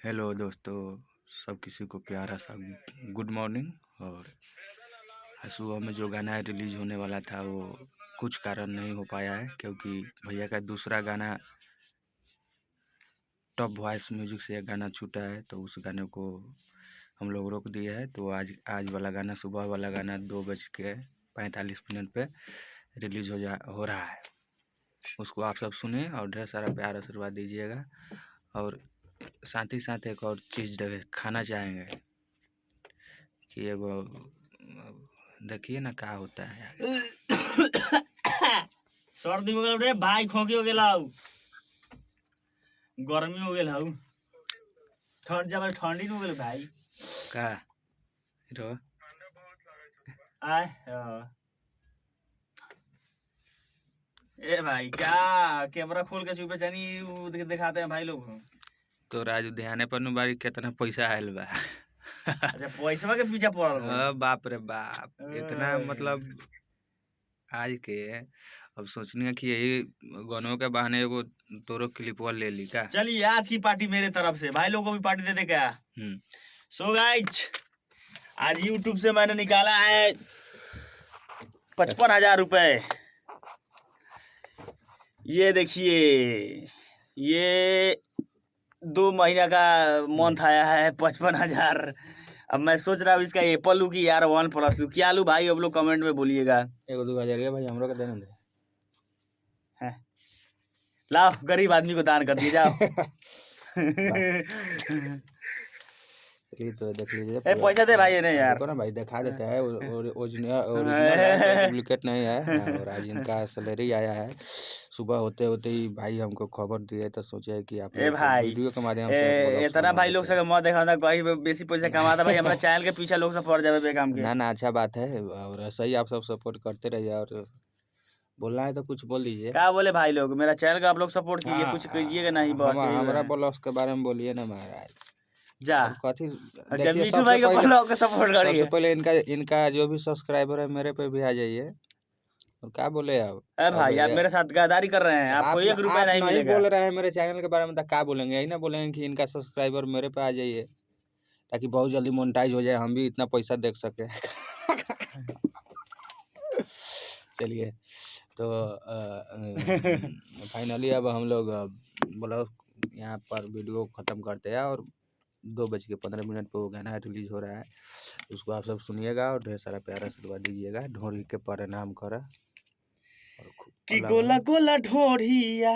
Hello दोस्तों, सब किसी को प्यारा सा गुड मॉर्निंग। और सुबह में जो गाना रिलीज होने वाला था वो कुछ कारण नहीं हो पाया है, क्योंकि भैया का दूसरा गाना टॉप वॉइस म्यूजिक से एक गाना छूटा है, तो उस गाने को हम लोग रोक दिए हैं। तो आज वाला गाना, सुबह वाला गाना 2:45 पे रिलीज हो रहा है। उसको आप सब सुने और ढेर सारा प्यार आशीर्वाद दीजिएगा। और साथ ही साथ एक और चीज़ खाना चाहेंगे कि एगो देखिए ना का होता है। सर्दी हो गेल रे भाई, खोखी हो गेल, गर्मी हो गेल, ठंडी हो गेल भाई का रो आय ए भाई, क्या कैमरा खोल के चुपे जानी दिखाते हैं भाई लोग। तो राजू ध्यान पर बारी कितना पैसा आयल बा। अच्छा, पैसा के पीछे पड़ल बा। बाप रे बाप, इतना मतलब आज के। अब सोचनी है कि यही गानों के बहाने एगो तोरो क्लिप ले ली का। चलिए, आज की पार्टी मेरे तरफ से, भाई लोगों को भी पार्टी दे दे क्या। सो गाइज, आज यूट्यूब से मैंने निकाला है 55,000 रुपए। ये देखिए, ये 2 महीना का मंथ आया है 55,000। अब मैं सोच रहा हूँ इसका एप्पल लू की यार OnePlus लू, क्या लू भाई, अब लोग कमेंट में बोलिएगा। 1-2 भाई हमरो के देने दे। लाओ, गरीब आदमी को दान कर दिए जाओ। चलिए तो देख लीजिए। पैसा दे भाई ने यार। ना भाई दिखा देता है, ओरिजिनल है, डुप्लीकेट नहीं है। और आज इनका सैलरी आया है। सुबह होते होते ही भाई हमको खबर दिए, तो सोचे कि आप भाई वीडियो के माध्यम से इतना भाई लोग से मत देखा था, कहीं बेसी पैसा कमाता भाई, हमारा चैनल के पीछे लोग सब पड़ जावे बेकाम के। ना अच्छा बात है। और ऐसा ही आप सब सपोर्ट करते रहिए। और बोलना है तो कुछ बोल दीजिए। क्या बोले भाई लोग, मेरा चैनल का आप लोग सपोर्ट कीजिए, कुछ कीजिएगा नहीं, बस हमारा ब्लॉग्स के बारे में बोलिए ना महाराज। जा कथी अच्छा, मीठू भाई का ब्लॉग को सपोर्ट करिए। सबसे पहले इनका जो भी सब्सक्राइबर है मेरे पे भी आ जाइए। और क्या बोले आप भाई, आप मेरे साथ गद्दारी कर रहे हैं, आपको 1 रुपया नहीं मिलेगा। बोल रहे हैं मेरे चैनल के बारे में, तो क्या बोलेंगे? यही ना बोलेंगे कि इनका सब्सक्राइबर मेरे पे आ जाइए, ताकि बहुत जल्दी मोनेटाइज हो जाए, हम भी इतना पैसा देख सके। चलिए तो फाइनली अब हम लोग ब्लॉग यहाँ पर वीडियो ख़त्म करते हैं। और 2:15 पे वो गाना रिलीज हो रहा है, उसको आप सब सुनिएगा और ढेर सारा प्यारा आशीर्वाद दीजिएगा। ढोरी के परिणाम करा और कि गोला गोला ढोढ़िया